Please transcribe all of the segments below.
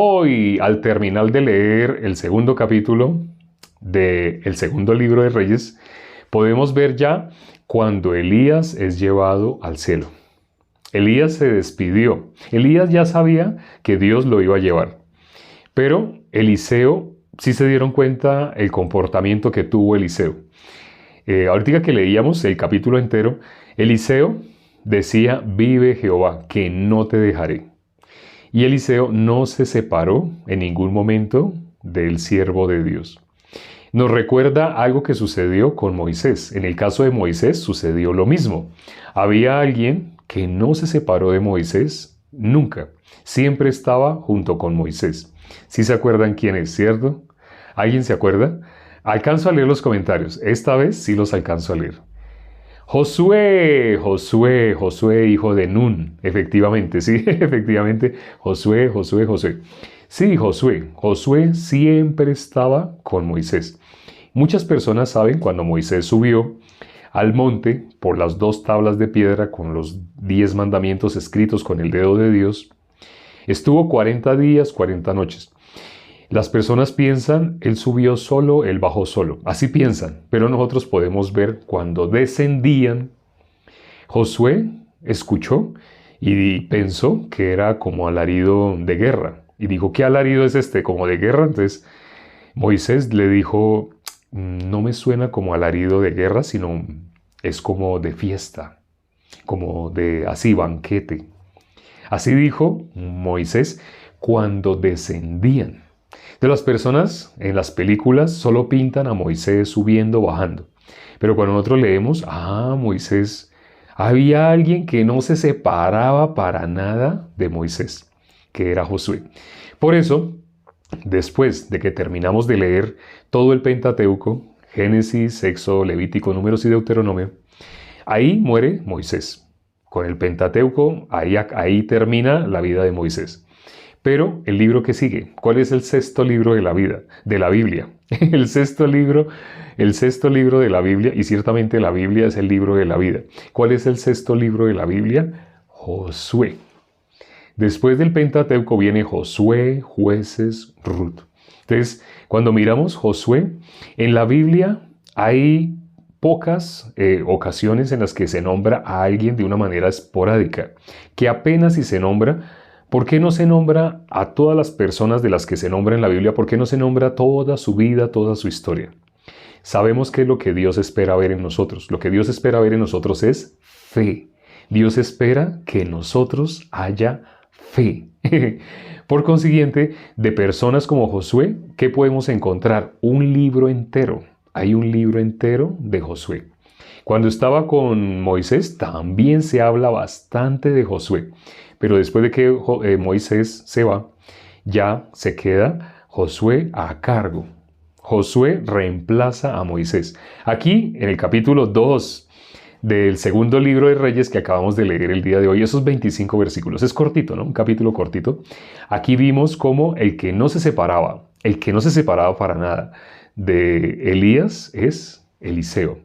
Hoy, al terminar de leer el segundo capítulo del segundo libro de Reyes, podemos ver ya cuando Elías es llevado al cielo. Elías se despidió. Elías ya sabía que Dios lo iba a llevar. Pero Eliseo, sí se dieron cuenta el comportamiento que tuvo Eliseo. Ahorita que leíamos el capítulo entero, Eliseo decía, vive Jehová, que no te dejaré. Y Eliseo no se separó en ningún momento del siervo de Dios. Nos recuerda algo que sucedió con Moisés. En el caso de Moisés sucedió lo mismo. Había alguien que no se separó de Moisés nunca. Siempre estaba junto con Moisés. ¿Sí se acuerdan quién es, cierto? ¿Alguien se acuerda? Alcanzo a leer los comentarios. Esta vez sí los alcanzo a leer. Josué, Josué, Josué, hijo de Nun. Efectivamente, sí, efectivamente. Josué, Josué, Josué. Sí, Josué. Josué siempre estaba con Moisés. Muchas personas saben cuando Moisés subió al monte por las 2 tablas de piedra con los 10 mandamientos escritos con el dedo de Dios. Estuvo 40 días, 40 noches. Las personas piensan, él subió solo, él bajó solo. Así piensan, pero nosotros podemos ver cuando descendían, Josué escuchó y pensó que era como alarido de guerra. Y dijo, ¿qué alarido es este? Como de guerra. Entonces Moisés le dijo, no me suena como alarido de guerra, sino es como de fiesta, como de así banquete. Así dijo Moisés cuando descendían. De las personas en las películas solo pintan a Moisés subiendo, bajando. Pero cuando nosotros leemos, Moisés, había alguien que no se separaba para nada de Moisés, que era Josué. Por eso, después de que terminamos de leer todo el Pentateuco, Génesis, Éxodo, Levítico, Números y Deuteronomio, ahí muere Moisés. Con el Pentateuco, ahí termina la vida de Moisés. Pero el libro que sigue, ¿cuál es el sexto libro de la vida, de la Biblia? El sexto libro de la Biblia, y ciertamente la Biblia es el libro de la vida. ¿Cuál es el sexto libro de la Biblia? Josué. Después del Pentateuco viene Josué, Jueces, Ruth. Entonces, cuando miramos Josué, en la Biblia hay pocas ocasiones en las que se nombra a alguien de una manera esporádica, que apenas si se nombra. ¿Por qué no se nombra a todas las personas de las que se nombra en la Biblia? ¿Por qué no se nombra toda su vida, toda su historia? Sabemos que es lo que Dios espera ver en nosotros. Lo que Dios espera ver en nosotros es fe. Dios espera que en nosotros haya fe. Por consiguiente, de personas como Josué, ¿qué podemos encontrar? Un libro entero. Hay un libro entero de Josué. Cuando estaba con Moisés, también se habla bastante de Josué. Pero después de que Moisés se va, ya se queda Josué a cargo. Josué reemplaza a Moisés. Aquí, en el capítulo 2 del segundo libro de Reyes que acabamos de leer el día de hoy, esos 25 versículos, es cortito, ¿no? Un capítulo cortito. Aquí vimos cómo el que no se separaba para nada de Elías es Eliseo.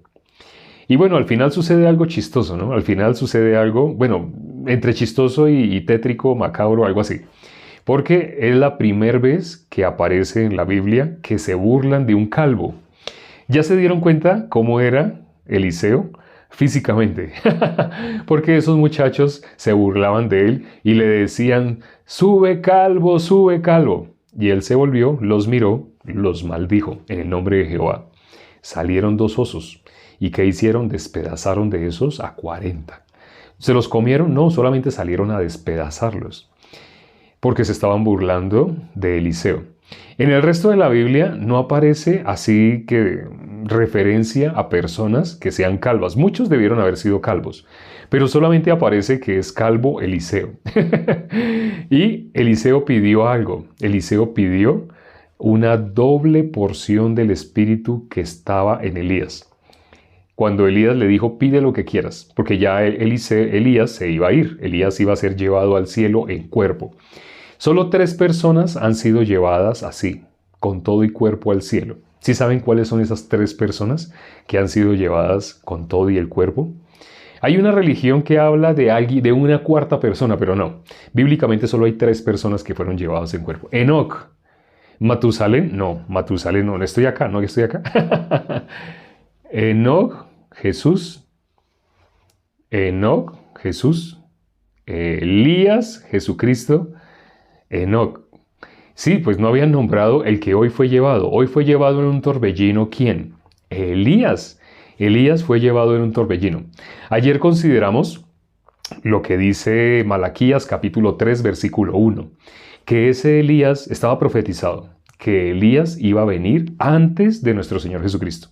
Y bueno, al final sucede algo chistoso, ¿no? Al final sucede algo, bueno, entre chistoso y tétrico, macabro, algo así. Porque es la primera vez que aparece en la Biblia que se burlan de un calvo. ¿Ya se dieron cuenta cómo era Eliseo físicamente? Porque esos muchachos se burlaban de él y le decían, sube calvo, sube calvo. Y él se volvió, los miró, los maldijo en el nombre de Jehová. Salieron 2 osos. ¿Y qué hicieron? Despedazaron de esos a 40. ¿Se los comieron? No, solamente salieron a despedazarlos, porque se estaban burlando de Eliseo. En el resto de la Biblia no aparece así que referencia a personas que sean calvas. Muchos debieron haber sido calvos, pero solamente aparece que es calvo Eliseo. Y Eliseo pidió algo. Eliseo pidió una doble porción del espíritu que estaba en Elías. Cuando Elías le dijo, pide lo que quieras, porque ya Elías se iba a ir. Elías iba a ser llevado al cielo en cuerpo. Solo 3 personas han sido llevadas así, con todo y cuerpo al cielo. ¿Sí saben cuáles son esas 3 personas que han sido llevadas con todo y el cuerpo? Hay una religión que habla de alguien, de una cuarta persona, pero no. Bíblicamente solo hay 3 personas que fueron llevados en cuerpo. Enoc, Matusalén, no estoy acá, no estoy acá. Enoc, Jesús, Enoc, Jesús, Elías, Jesucristo, Enoc. Sí, pues no habían nombrado el que hoy fue llevado. Hoy fue llevado en un torbellino, ¿quién? Elías. Elías fue llevado en un torbellino. Ayer consideramos lo que dice Malaquías capítulo 3 versículo 1, que ese Elías estaba profetizado, que Elías iba a venir antes de nuestro Señor Jesucristo.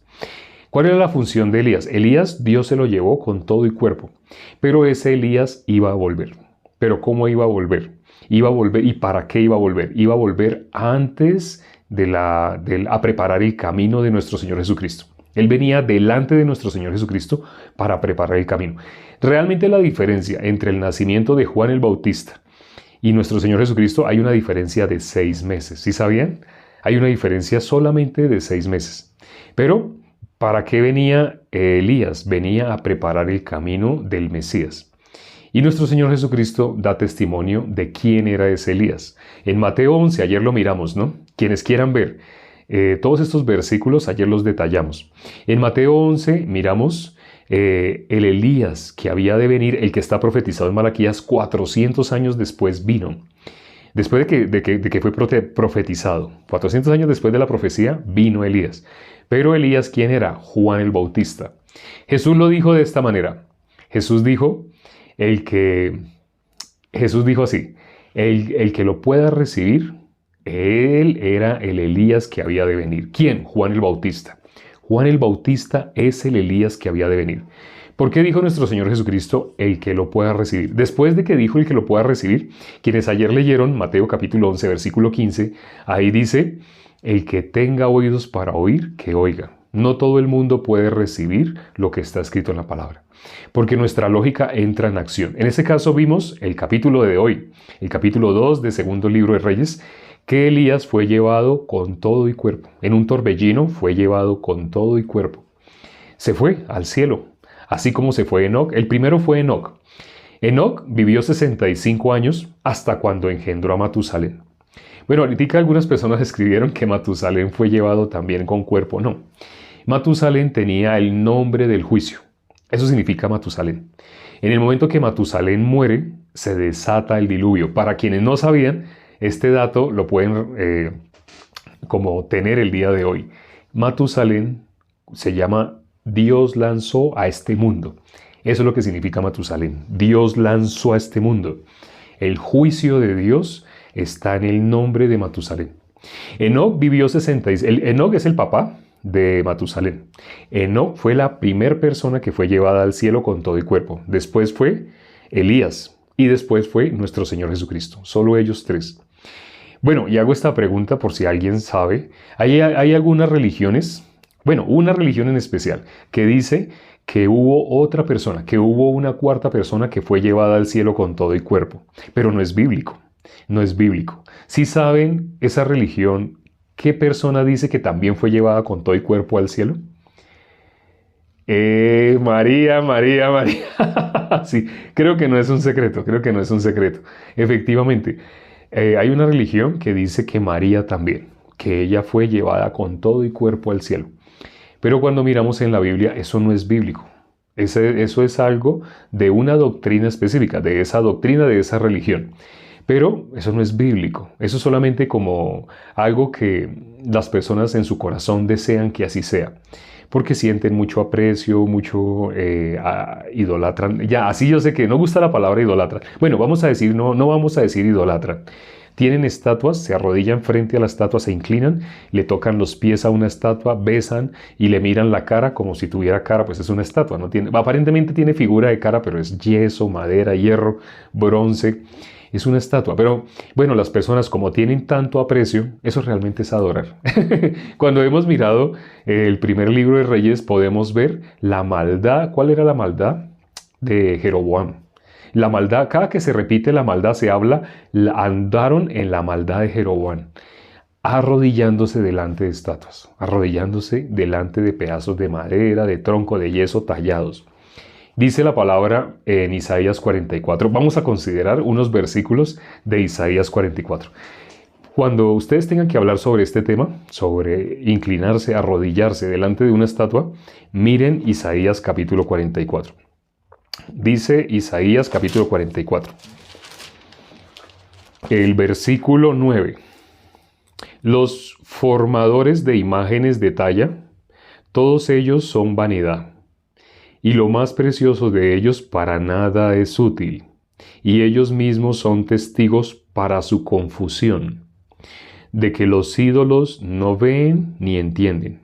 ¿Cuál era la función de Elías? Elías, Dios se lo llevó con todo y cuerpo, pero ese Elías iba a volver. ¿Pero cómo iba a volver? Iba a volver, ¿y para qué iba a volver? Iba a volver antes a preparar el camino de nuestro Señor Jesucristo. Él venía delante de nuestro Señor Jesucristo para preparar el camino. Realmente la diferencia entre el nacimiento de Juan el Bautista y nuestro Señor Jesucristo, hay una diferencia de 6 meses. ¿Sí sabían? Hay una diferencia solamente de 6 meses. Pero, ¿para qué venía Elías? Venía a preparar el camino del Mesías. Y nuestro Señor Jesucristo da testimonio de quién era ese Elías. En Mateo 11, ayer lo miramos, ¿no? Quienes quieran ver todos estos versículos, ayer los detallamos. En Mateo 11 miramos el Elías que había de venir, el que está profetizado en Malaquías, 400 años después vino. Después de que fue profetizado, 400 años después de la profecía, vino Elías. Pero Elías, ¿quién era? Juan el Bautista. Jesús lo dijo de esta manera. Jesús dijo así, el que lo pueda recibir, él era el Elías que había de venir. ¿Quién? Juan el Bautista. Juan el Bautista es el Elías que había de venir. ¿Por qué dijo nuestro Señor Jesucristo el que lo pueda recibir? Después de que dijo el que lo pueda recibir, quienes ayer leyeron Mateo capítulo 11, versículo 15, ahí dice, el que tenga oídos para oír, que oiga. No todo el mundo puede recibir lo que está escrito en la palabra, porque nuestra lógica entra en acción. En este caso vimos el capítulo de hoy, el capítulo 2 del segundo libro de Reyes, que Elías fue llevado con todo y cuerpo. En un torbellino fue llevado con todo y cuerpo. Se fue al cielo, así como se fue Enoc. El primero fue Enoc. Enoc vivió 65 años hasta cuando engendró a Matusalén. Bueno, ahorita algunas personas escribieron que Matusalén fue llevado también con cuerpo. No. Matusalén tenía el nombre del juicio. Eso significa Matusalén. En el momento que Matusalén muere, se desata el diluvio. Para quienes no sabían, este dato lo pueden como tener el día de hoy. Matusalén se llama Dios lanzó a este mundo. Eso es lo que significa Matusalén. Dios lanzó a este mundo. El juicio de Dios está en el nombre de Matusalén. Enoc vivió 66. Enoc es el papá de Matusalén. Enoc fue la primera persona que fue llevada al cielo con todo y cuerpo. Después fue Elías y después fue nuestro Señor Jesucristo. Solo ellos 3. Bueno, y hago esta pregunta por si alguien sabe. Hay algunas religiones, bueno, una religión en especial, que dice que hubo otra persona, que hubo una cuarta persona que fue llevada al cielo con todo y cuerpo. Pero no es bíblico, no es bíblico. Si saben esa religión, ¿qué persona dice que también fue llevada con todo y cuerpo al cielo? María. Sí, creo que no es un secreto, Efectivamente. Hay una religión que dice que María también, que ella fue llevada con todo y cuerpo al cielo. Pero cuando miramos en la Biblia, eso no es bíblico. Eso es algo de una doctrina específica, de esa doctrina, de esa religión. Pero eso no es bíblico. Eso es solamente como algo que las personas en su corazón desean que así sea. Porque sienten mucho aprecio, mucho idolatran. Ya, así yo sé que no gusta la palabra idolatran. Bueno, vamos a decir, no vamos a decir idolatran. Tienen estatuas, se arrodillan frente a la estatua, se inclinan, le tocan los pies a una estatua, besan y le miran la cara como si tuviera cara, pues es una estatua. Aparentemente tiene figura de cara, pero es yeso, madera, hierro, bronce. Es una estatua, pero bueno, las personas como tienen tanto aprecio, eso realmente es adorar. Cuando hemos mirado el primer libro de Reyes, podemos ver la maldad. ¿Cuál era la maldad de Jeroboam? La maldad, cada que se repite la maldad se habla, andaron en la maldad de Jeroboam, arrodillándose delante de estatuas, arrodillándose delante de pedazos de madera, de tronco, de yeso tallados. Dice la palabra en Isaías 44. Vamos a considerar unos versículos de Isaías 44. Cuando ustedes tengan que hablar sobre este tema, sobre inclinarse, arrodillarse delante de una estatua, miren Isaías capítulo 44. Dice Isaías capítulo 44. El versículo 9. Los formadores de imágenes de talla, todos ellos son vanidad, y lo más precioso de ellos para nada es útil, y ellos mismos son testigos para su confusión, de que los ídolos no ven ni entienden.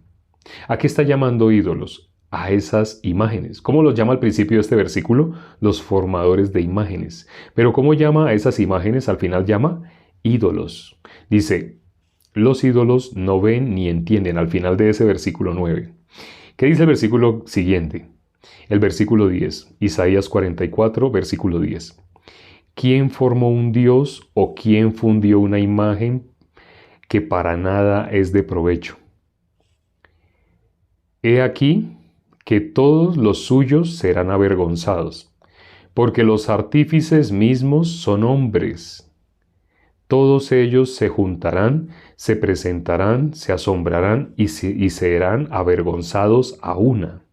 ¿A qué está llamando ídolos? A esas imágenes. ¿Cómo los llama al principio de este versículo? Los formadores de imágenes. Pero ¿cómo llama a esas imágenes? Al final llama ídolos. Dice, los ídolos no ven ni entienden, al final de ese versículo 9. ¿Qué dice el versículo siguiente? El versículo 10, Isaías 44, versículo 10. ¿Quién formó un Dios o quién fundió una imagen que para nada es de provecho? He aquí que todos los suyos serán avergonzados, porque los artífices mismos son hombres. Todos ellos se juntarán, se presentarán, se asombrarán y serán avergonzados a una.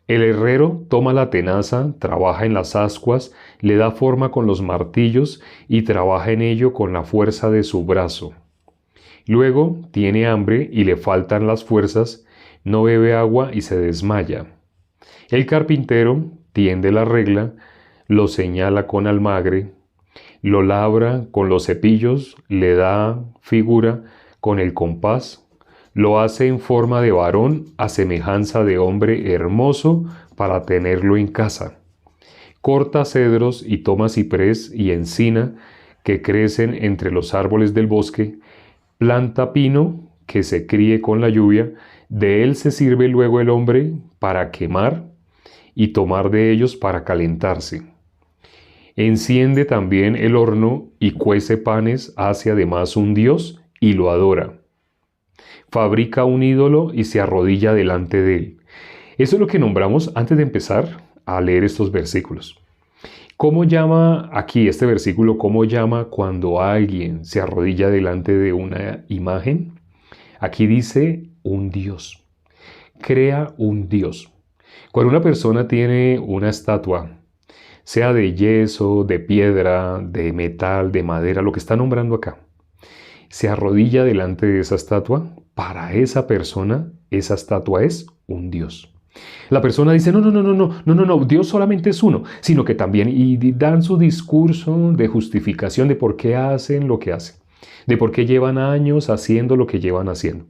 El herrero toma la tenaza, trabaja en las ascuas, le da forma con los martillos y trabaja en ello con la fuerza de su brazo. Luego tiene hambre y le faltan las fuerzas, no bebe agua y se desmaya. El carpintero tiende la regla, lo señala con almagre, lo labra con los cepillos, le da figura con el compás, lo hace en forma de varón a semejanza de hombre hermoso para tenerlo en casa. Corta cedros y toma ciprés y encina que crecen entre los árboles del bosque, planta pino que se críe con la lluvia, de él se sirve luego el hombre para quemar y tomar de ellos para calentarse. Enciende también el horno y cuece panes, hace además un dios y lo adora. Fabrica un ídolo y se arrodilla delante de él. Eso es lo que nombramos antes de empezar a leer estos versículos. ¿Cómo llama aquí este versículo? ¿Cómo llama cuando alguien se arrodilla delante de una imagen? Aquí dice un dios. Crea un dios. Cuando una persona tiene una estatua, sea de yeso, de piedra, de metal, de madera, lo que está nombrando acá, se arrodilla delante de esa estatua, para esa persona, esa estatua es un dios. La persona dice, no, Dios solamente es uno, sino que también, y dan su discurso de justificación de por qué hacen lo que hacen, de por qué llevan años haciendo lo que llevan haciendo.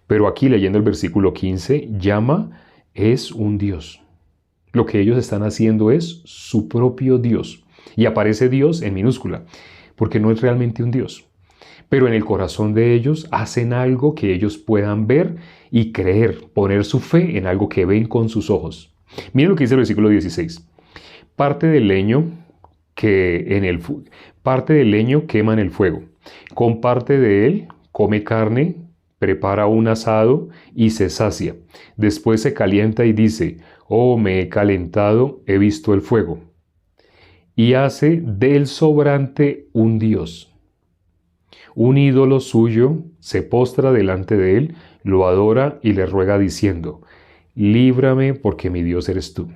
Pero aquí leyendo el versículo 15, es un Dios. Lo que ellos están haciendo es su propio Dios. Y aparece Dios en minúscula, porque no es realmente un Dios. Pero en el corazón de ellos hacen algo que ellos puedan ver y creer, poner su fe en algo que ven con sus ojos. Miren lo que dice el versículo 16. Parte del leño quema en el fuego. Con parte de él come carne, prepara un asado y se sacia. Después se calienta y dice, oh, me he calentado, he visto el fuego. Y hace del sobrante un dios. Un ídolo suyo se postra delante de él, lo adora y le ruega diciendo, líbrame porque mi Dios eres tú.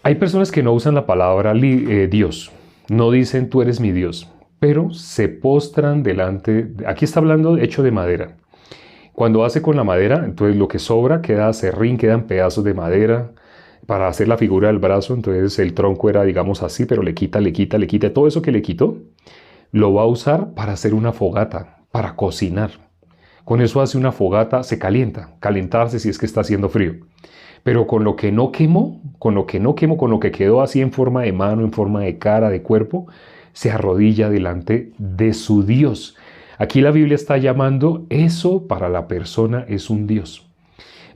Hay personas que no usan la palabra Dios, no dicen tú eres mi Dios, pero se postran delante, aquí está hablando hecho de madera. Cuando hace con la madera, entonces lo que sobra queda serrín, quedan pedazos de madera para hacer la figura del brazo, entonces el tronco era digamos así, pero le quita, todo eso que le quitó, lo va a usar para hacer una fogata, para cocinar. Con eso hace una fogata, se calienta, calentarse si es que está haciendo frío. Pero con lo que no quemó, con lo que quedó así en forma de mano, en forma de cara, de cuerpo, se arrodilla delante de su Dios. Aquí la Biblia está llamando eso para la persona es un Dios.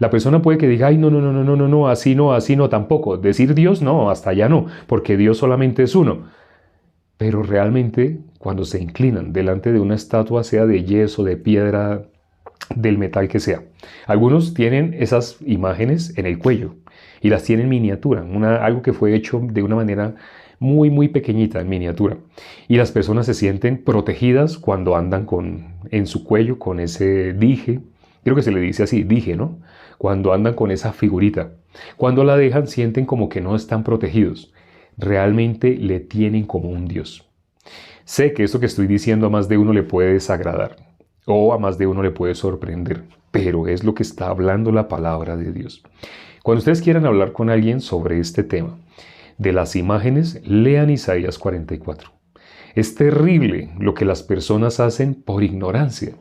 La persona puede que diga, ay, no, así no, tampoco. Decir Dios, no, hasta allá no, porque Dios solamente es uno. Pero realmente, cuando se inclinan delante de una estatua, sea de yeso, de piedra, del metal que sea. Algunos tienen esas imágenes en el cuello y las tienen en miniatura, algo que fue hecho de una manera muy pequeñita, en miniatura. Y las personas se sienten protegidas cuando andan en su cuello con ese dije, creo que se le dice así, dije, ¿no? Cuando andan con esa figurita. Cuando la dejan sienten como que no están protegidos. Realmente le tienen como un Dios. Sé que esto que estoy diciendo a más de uno le puede desagradar o a más de uno le puede sorprender, pero es lo que está hablando la palabra de Dios. Cuando ustedes quieran hablar con alguien sobre este tema de las imágenes, lean Isaías 44. Es terrible lo que las personas hacen por ignorancia.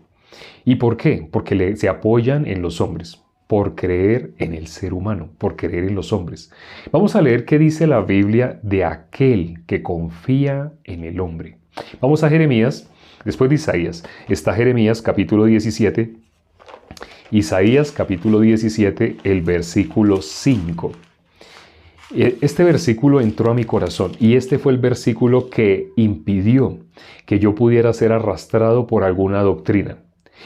¿Y por qué? Porque se apoyan en los hombres, por creer en el ser humano, por creer en los hombres. Vamos a leer qué dice la Biblia de aquel que confía en el hombre. Vamos a Jeremías, después de Isaías, está Jeremías capítulo 17, Isaías capítulo 17, el versículo 5. Este versículo entró a mi corazón y este fue el versículo que impidió que yo pudiera ser arrastrado por alguna doctrina,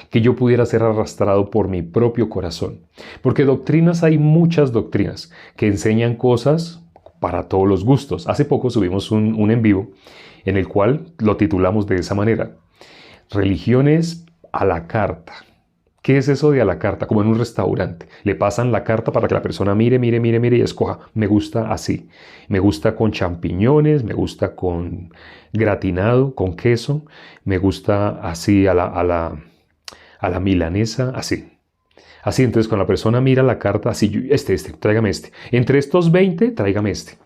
que yo pudiera ser arrastrado por mi propio corazón. Porque doctrinas, hay muchas doctrinas que enseñan cosas para todos los gustos. Hace poco subimos un en vivo en el cual lo titulamos de esa manera: religiones a la carta. ¿Qué es eso de a la carta? Como en un restaurante. Le pasan la carta para que la persona mire y escoja. Me gusta así. Me gusta con champiñones, me gusta con gratinado, con queso. Me gusta así a la milanesa, así. Así, entonces cuando la persona mira la carta, así, tráigame este. Entre estos 20, tráigame este.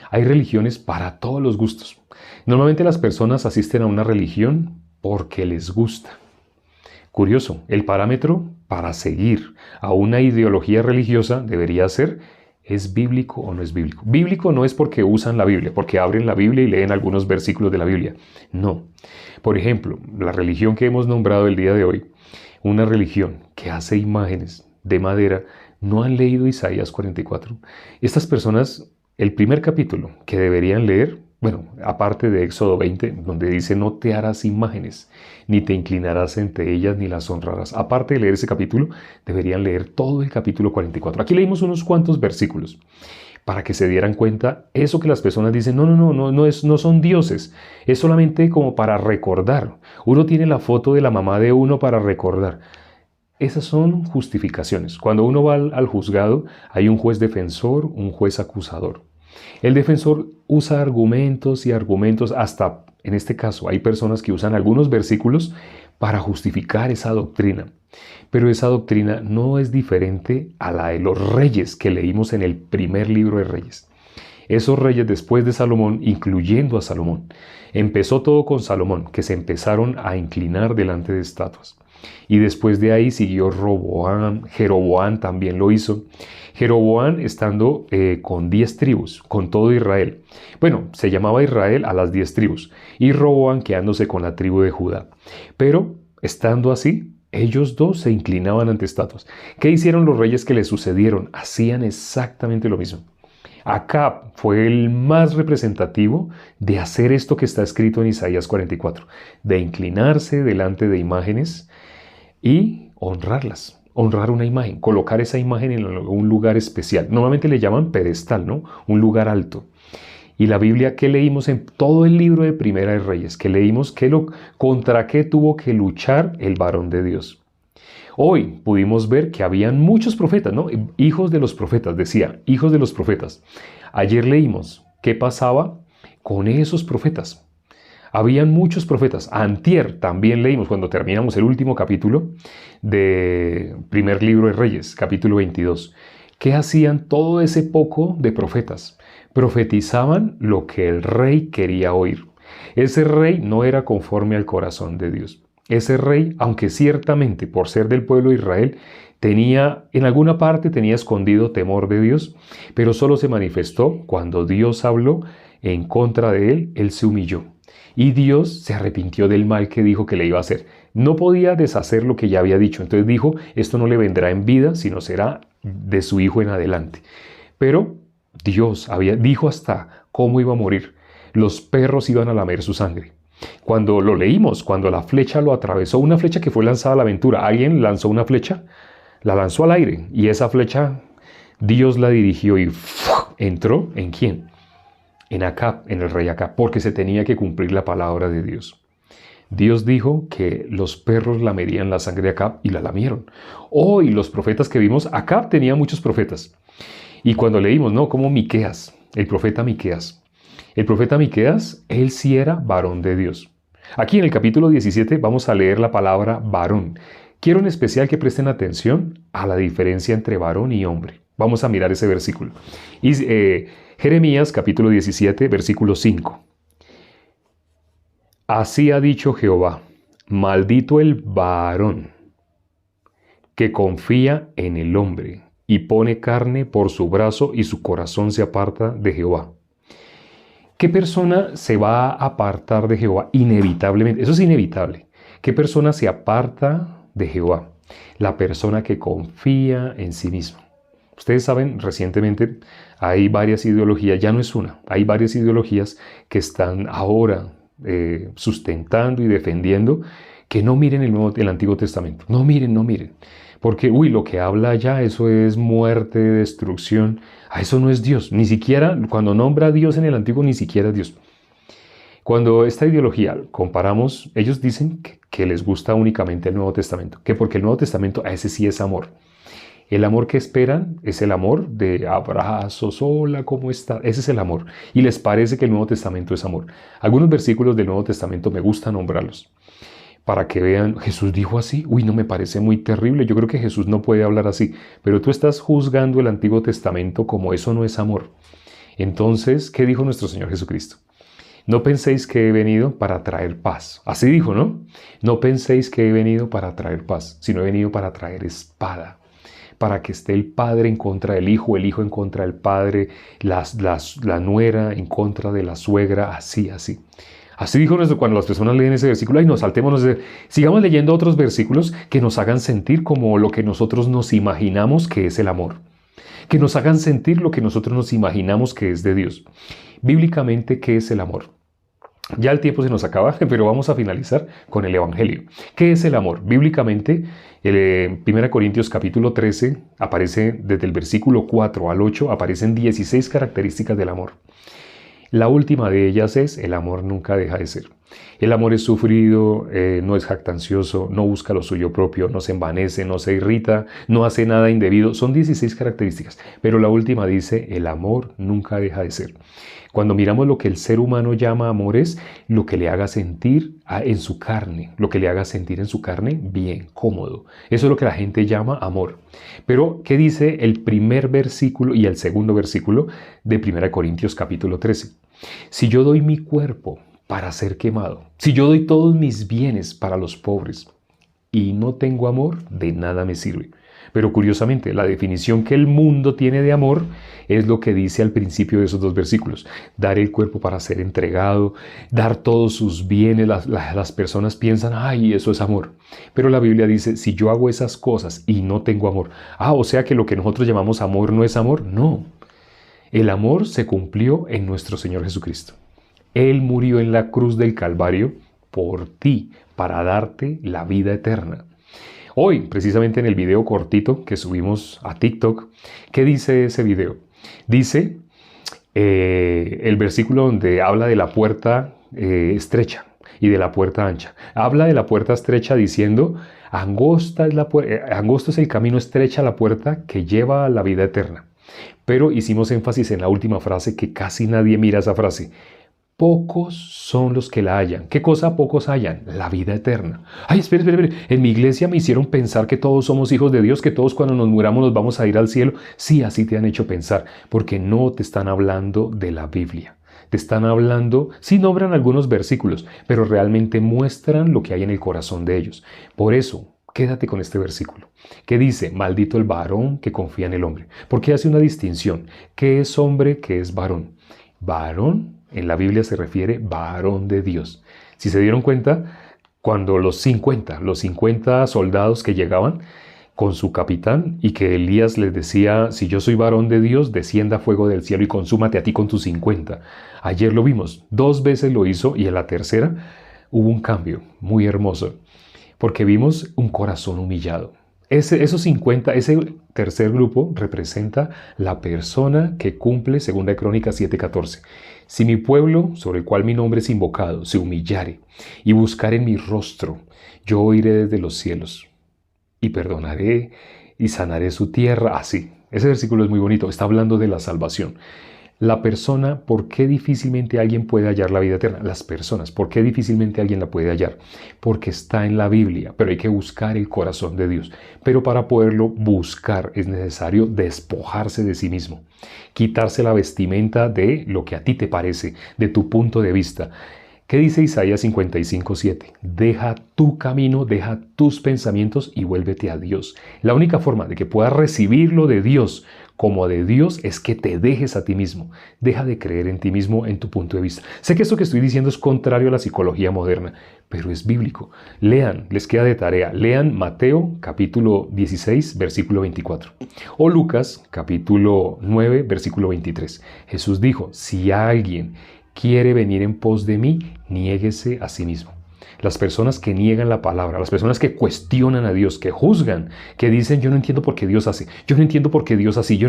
Hay religiones para todos los gustos. Normalmente las personas asisten a una religión porque les gusta. Curioso, el parámetro para seguir a una ideología religiosa debería ser: ¿es bíblico o no es bíblico? Bíblico no es porque usan la Biblia, porque abren la Biblia y leen algunos versículos de la Biblia. No. Por ejemplo, la religión que hemos nombrado el día de hoy, una religión que hace imágenes de madera, no han leído Isaías 44. Estas personas, el primer capítulo que deberían leer, bueno, aparte de Éxodo 20, donde dice: no te harás imágenes, ni te inclinarás ante ellas, ni las honrarás. Aparte de leer ese capítulo, deberían leer todo el capítulo 44. Aquí leímos unos cuantos versículos para que se dieran cuenta eso que las personas dicen: no son dioses, es solamente como para recordar. Uno tiene la foto de la mamá de uno para recordar. Esas son justificaciones. Cuando uno va al juzgado, hay un juez defensor, un juez acusador. El defensor usa argumentos y argumentos, hasta en este caso hay personas que usan algunos versículos para justificar esa doctrina. Pero esa doctrina no es diferente a la de los reyes que leímos en el primer libro de Reyes. Esos reyes después de Salomón, incluyendo a Salomón, empezó todo con Salomón, que se empezaron a inclinar delante de estatuas. Y después de ahí siguió Roboam, Jeroboam también lo hizo. Jeroboam estando con 10 tribus, con todo Israel. Bueno, se llamaba Israel a las 10 tribus. Y Roboam quedándose con la tribu de Judá. Pero estando así, ellos dos se inclinaban ante estatuas. ¿Qué hicieron los reyes que le sucedieron? Hacían exactamente lo mismo. Acab fue el más representativo de hacer esto que está escrito en Isaías 44, de inclinarse delante de imágenes y honrarlas, honrar una imagen, colocar esa imagen en un lugar especial. Normalmente le llaman pedestal, ¿no? Un lugar alto. Y la Biblia que leímos en todo el libro de Primera de Reyes, que leímos contra qué tuvo que luchar el varón de Dios. Hoy pudimos ver que habían muchos profetas, ¿no? Hijos de los profetas, decía, hijos de los profetas. Ayer leímos qué pasaba con esos profetas. Habían muchos profetas. Antier también leímos, cuando terminamos el último capítulo de primer libro de Reyes, capítulo 22. ¿Qué hacían todo ese poco de profetas? Profetizaban lo que el rey quería oír. Ese rey no era conforme al corazón de Dios. Ese rey, aunque ciertamente por ser del pueblo de Israel, en alguna parte tenía escondido temor de Dios, pero solo se manifestó cuando Dios habló en contra de él, él se humilló. Y Dios se arrepintió del mal que dijo que le iba a hacer. No podía deshacer lo que ya había dicho. Entonces dijo, esto no le vendrá en vida, sino será de su hijo en adelante. Pero Dios dijo hasta cómo iba a morir. Los perros iban a lamer su sangre. Cuando lo leímos, cuando la flecha lo atravesó, una flecha que fue lanzada a la aventura, alguien lanzó una flecha, la lanzó al aire y esa flecha Dios la dirigió y entró ¿en quién? En Acab, en el rey Acab, porque se tenía que cumplir la palabra de Dios. Dios dijo que los perros lamerían la sangre de Acab y la lamieron. Hoy los profetas que vimos, Acab tenía muchos profetas. Y cuando leímos, ¿no? Como Miqueas, el profeta Miqueas. El profeta Miqueas, él sí era varón de Dios. Aquí en el capítulo 17 vamos a leer la palabra varón. Quiero en especial que presten atención a la diferencia entre varón y hombre. Vamos a mirar ese versículo. Y, Jeremías capítulo 17, versículo 5. Así ha dicho Jehová, maldito el varón que confía en el hombre y pone carne por su brazo y su corazón se aparta de Jehová. ¿Qué persona se va a apartar de Jehová? Inevitablemente, eso es inevitable. ¿Qué persona se aparta de Jehová? La persona que confía en sí misma. Ustedes saben, recientemente hay varias ideologías, ya no es una, hay varias ideologías que están ahora sustentando y defendiendo que no miren el Antiguo Testamento. No miren. Porque, lo que habla allá, eso es muerte, destrucción. Eso no es Dios. Ni siquiera, cuando nombra a Dios en el Antiguo, ni siquiera es Dios. Cuando esta ideología comparamos, ellos dicen que les gusta únicamente el Nuevo Testamento. Que porque el Nuevo Testamento, a ese sí es amor. El amor que esperan es el amor de abrazos, hola, ¿cómo está? Ese es el amor. Y les parece que el Nuevo Testamento es amor. Algunos versículos del Nuevo Testamento me gusta nombrarlos. Para que vean, Jesús dijo así. No me parece muy terrible. Yo creo que Jesús no puede hablar así. Pero tú estás juzgando el Antiguo Testamento como eso no es amor. Entonces, ¿qué dijo nuestro Señor Jesucristo? No penséis que he venido para traer paz. Así dijo, ¿no? No penséis que he venido para traer paz, sino he venido para traer espada. Para que esté el padre en contra del hijo, el hijo en contra del padre, la nuera en contra de la suegra, así. Así dijo cuando las personas leen ese versículo, no, saltémonos, sigamos leyendo otros versículos que nos hagan sentir como lo que nosotros nos imaginamos que es el amor. Que nos hagan sentir lo que nosotros nos imaginamos que es de Dios. Bíblicamente, ¿qué es el amor? Ya el tiempo se nos acaba, pero vamos a finalizar con el Evangelio. ¿Qué es el amor? Bíblicamente, 1 Corintios capítulo 13, aparece desde el versículo 4 al 8, aparecen 16 características del amor. La última de ellas es, el amor nunca deja de ser. El amor es sufrido, no es jactancioso, no busca lo suyo propio, no se envanece, no se irrita, no hace nada indebido. Son 16 características, pero la última dice, el amor nunca deja de ser. Cuando miramos lo que el ser humano llama amor es lo que le haga sentir en su carne, bien, cómodo. Eso es lo que la gente llama amor. Pero, ¿qué dice el primer versículo y el segundo versículo de 1 Corintios capítulo 13? Si yo doy mi cuerpo para ser quemado, si yo doy todos mis bienes para los pobres y no tengo amor, de nada me sirve. Pero curiosamente, la definición que el mundo tiene de amor es lo que dice al principio de esos dos versículos. Dar el cuerpo para ser entregado, dar todos sus bienes. Las personas piensan, eso es amor. Pero la Biblia dice, si yo hago esas cosas y no tengo amor, o sea que lo que nosotros llamamos amor no es amor. No. El amor se cumplió en nuestro Señor Jesucristo. Él murió en la cruz del Calvario por ti, para darte la vida eterna. Hoy, precisamente en el video cortito que subimos a TikTok, ¿qué dice ese video? Dice el versículo donde habla de la puerta estrecha y de la puerta ancha. Habla de la puerta estrecha diciendo, angosto es el camino, estrecha la puerta que lleva a la vida eterna. Pero hicimos énfasis en la última frase, que casi nadie mira esa frase. Pocos son los que la hallan. ¿Qué cosa pocos hallan? La vida eterna. Espere. En mi iglesia me hicieron pensar que todos somos hijos de Dios, que todos cuando nos muramos nos vamos a ir al cielo. Sí, así te han hecho pensar, porque no te están hablando de la Biblia. Te están hablando, sí nombran algunos versículos, pero realmente muestran lo que hay en el corazón de ellos. Por eso, quédate con este versículo, que dice, maldito el varón que confía en el hombre. Porque hace una distinción. ¿Qué es hombre? ¿Qué es varón? Varón, en la Biblia se refiere varón de Dios. Si se dieron cuenta, cuando los 50 soldados que llegaban con su capitán y que Elías les decía, si yo soy varón de Dios, descienda fuego del cielo y consúmate a ti con tus 50. Ayer lo vimos, 2 veces lo hizo y en la tercera hubo un cambio muy hermoso, porque vimos un corazón humillado. Ese tercer grupo representa la persona que cumple 2 Crónicas 7:14. Si mi pueblo, sobre el cual mi nombre es invocado, se humillare y buscare en mi rostro, yo oiré desde los cielos y perdonaré y sanaré su tierra. Así, ese versículo es muy bonito, está hablando de la salvación. La persona, ¿por qué difícilmente alguien puede hallar la vida eterna? Las personas, ¿por qué difícilmente alguien la puede hallar? Porque está en la Biblia, pero hay que buscar el corazón de Dios. Pero para poderlo buscar es necesario despojarse de sí mismo, quitarse la vestimenta de lo que a ti te parece, de tu punto de vista. ¿Qué dice Isaías 55:7? Deja tu camino, deja tus pensamientos y vuélvete a Dios. La única forma de que puedas recibirlo de Dios como de Dios es que te dejes a ti mismo. Deja de creer en ti mismo, en tu punto de vista. Sé que esto que estoy diciendo es contrario a la psicología moderna, pero es bíblico. Lean, les queda de tarea, lean Mateo capítulo 16, versículo 24. O Lucas capítulo 9, versículo 23. Jesús dijo, si alguien quiere venir en pos de mí, niéguese a sí mismo. Las personas que niegan la palabra, las personas que cuestionan a Dios, que juzgan, que dicen yo no entiendo por qué Dios hace, yo no entiendo por qué Dios así,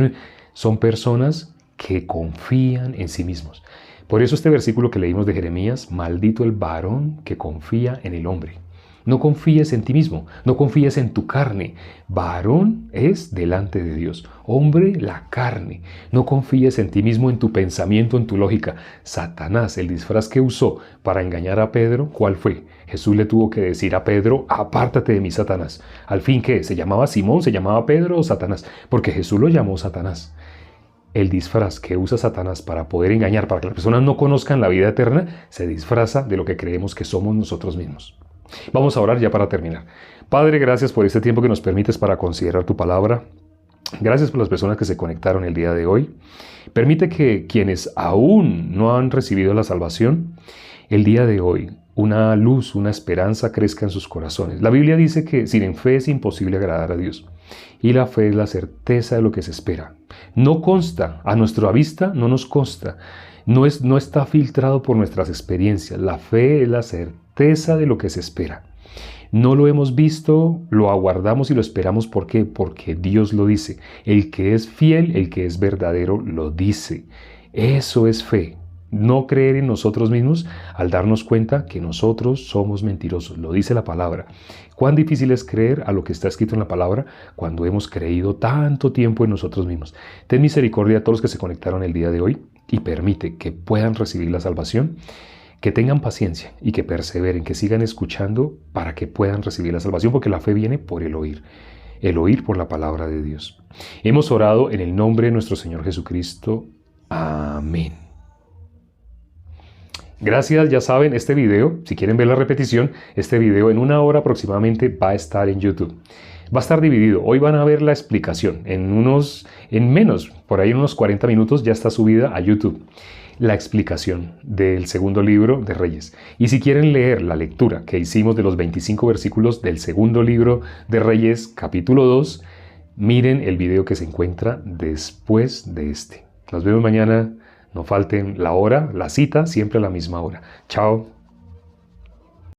son personas que confían en sí mismos. Por eso este versículo que leímos de Jeremías, maldito el varón que confía en el hombre. No confíes en ti mismo, no confíes en tu carne. Varón es delante de Dios, hombre la carne. No confíes en ti mismo, en tu pensamiento, en tu lógica. Satanás, el disfraz que usó para engañar a Pedro, ¿cuál fue? Jesús le tuvo que decir a Pedro, apártate de mí, Satanás. Al fin, ¿qué? ¿Se llamaba Simón, se llamaba Pedro o Satanás? Porque Jesús lo llamó Satanás. El disfraz que usa Satanás para poder engañar, para que las personas no conozcan la vida eterna, se disfraza de lo que creemos que somos nosotros mismos. Vamos a orar ya para terminar. Padre, gracias por este tiempo que nos permites para considerar tu palabra. Gracias por las personas que se conectaron el día de hoy. Permite que quienes aún no han recibido la salvación, el día de hoy, una luz, una esperanza crezca en sus corazones. La Biblia dice que sin fe es imposible agradar a Dios. Y la fe es la certeza de lo que se espera. No consta, a nuestra vista no nos consta. No está filtrado por nuestras experiencias. La fe es la certeza de lo que se espera. No lo hemos visto, lo aguardamos y lo esperamos. ¿Por qué? Porque Dios lo dice. El que es fiel, el que es verdadero, lo dice. Eso es fe. No creer en nosotros mismos al darnos cuenta que nosotros somos mentirosos. Lo dice la palabra. Cuán difícil es creer a lo que está escrito en la palabra cuando hemos creído tanto tiempo en nosotros mismos. Ten misericordia a todos los que se conectaron el día de hoy y permite que puedan recibir la salvación, que tengan paciencia y que perseveren, que sigan escuchando para que puedan recibir la salvación, porque la fe viene por el oír por la palabra de Dios. Hemos orado en el nombre de nuestro Señor Jesucristo. Amén. Gracias, ya saben, este video, si quieren ver la repetición, este video en 1 hora aproximadamente va a estar en YouTube. Va a estar dividido. Hoy van a ver la explicación. Por ahí en unos 40 minutos ya está subida a YouTube la explicación del segundo libro de Reyes. Y si quieren leer la lectura que hicimos de los 25 versículos del segundo libro de Reyes, capítulo 2, miren el video que se encuentra después de este. Nos vemos mañana. No falten la hora, la cita, siempre a la misma hora. Chao.